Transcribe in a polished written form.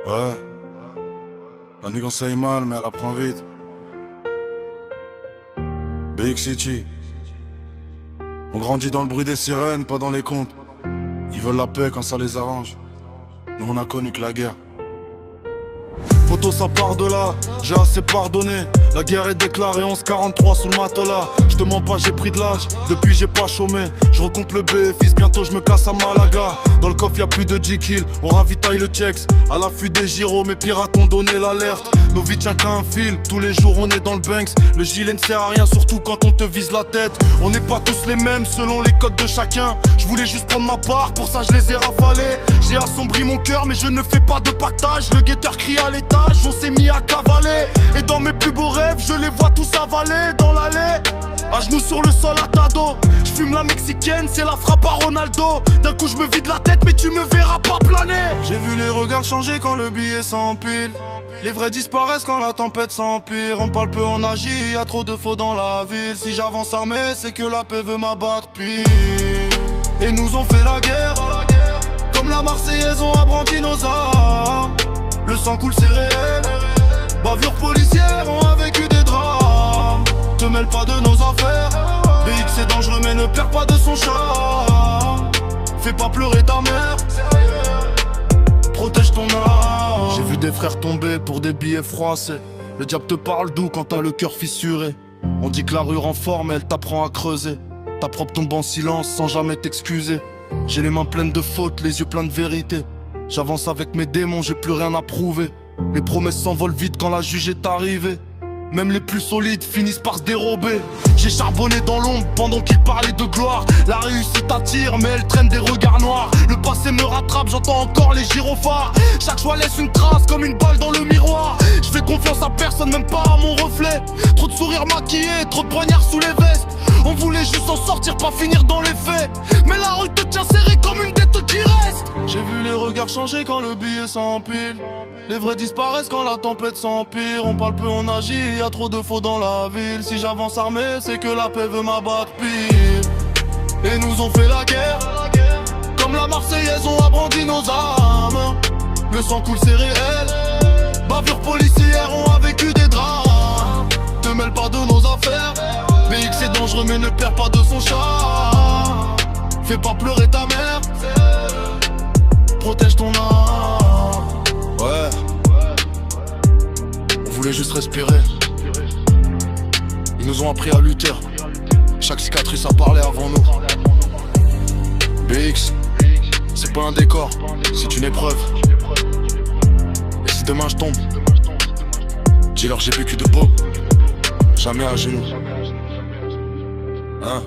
Ouais. La nuit conseille mal, mais elle apprend vite. Big City. On grandit dans le bruit des sirènes, pas dans les contes. Ils veulent la paix quand ça les arrange. Nous on a connu que la guerre. Photo ça part de là, j'ai assez pardonné. La guerre est déclarée 11-43 sous le matelas. Je te mens pas, j'ai pris de l'âge, depuis j'ai pas chômé. Je recompte le bénéfice, bientôt je me casse à Malaga. Dans le coffre y'a plus de 10 kills, on ravitaille le checks. À l'affût des gyros, mes pirates ont donné l'alerte. Nos vies tiennent qu'à un fil, tous les jours on est dans le Banks. Le gilet ne sert à rien, surtout quand on te vise la tête. On n'est pas tous les mêmes selon les codes de chacun. Je voulais juste prendre ma part, pour ça je les ai rafalés. J'ai assombri mon cœur mais je ne fais pas de pactage. Le guetteur crie à l'étage, on s'est mis à cavaler. Et dans mes plus beaux rêves, je les vois tous avaler dans l'allée. À genoux sur le sol à ta dos. Je fume la mexicaine, c'est la frappe à Ronaldo. D'un coup je me vide la tête mais tu me verras pas planer. J'ai vu les regards changer quand le billet s'empile. Les vrais disparaissent quand la tempête s'empire. On parle peu, on agit, y'a trop de faux dans la ville. Si j'avance armé, c'est que la paix veut m'abattre pire. Et nous ont fait la guerre. Comme la Marseillaise, on a brandi nos armes. Le sang coule, c'est réel. Bavures policières, on a vécu des drames. Te mêle pas de nos affaires. BX c'est dangereux mais ne perds pas de son charme. Fais pas pleurer ta mère. Protège ton âme. J'ai vu des frères tomber pour des billets froissés. Le diable te parle doux quand t'as le cœur fissuré. On dit que la rue rend fort mais elle t'apprend à creuser. Ta propre tombe en silence sans jamais t'excuser. J'ai les mains pleines de fautes, les yeux pleins de vérité. J'avance avec mes démons, j'ai plus rien à prouver. Les promesses s'envolent vite quand la juge est arrivée. Même les plus solides finissent par se dérober. J'ai charbonné dans l'ombre pendant qu'ils parlaient de gloire. La réussite attire mais elle traîne des regards noirs. Le passé me rattrape, j'entends encore les gyrophares. Chaque choix laisse une trace comme une balle dans le miroir. Je fais confiance à personne, même pas à mon reflet. Trop de sourires maquillés, trop de poignards sous les vestes. On voulait juste s'en sortir, pas finir dans les faits. Mais la rue te tient serré comme une dette qui reste. J'ai vu les regards changer quand le billet s'empile. Les vrais disparaissent quand la tempête s'empire. On parle peu, on agit, y'a trop de faux dans la ville. Si j'avance armé, c'est que la paix veut m'abattre pire. Et nous ont fait la guerre. Comme la Marseillaise, on a brandi nos armes. Le sang coule, c'est réel. Bavures policières, on a vécu des drames. Te mêle pas de nos affaires. BX c'est dangereux mais ne perds pas de son charme. Fais pas pleurer ta mère. Protège ton âme. Ouais. On voulait juste respirer. Ils nous ont appris à lutter. Chaque cicatrice a parlé avant nous. BX, c'est pas un décor, c'est une épreuve. Et si demain je tombe, dis-leur j'ai vécu de beau. Jamais à genoux. Hein?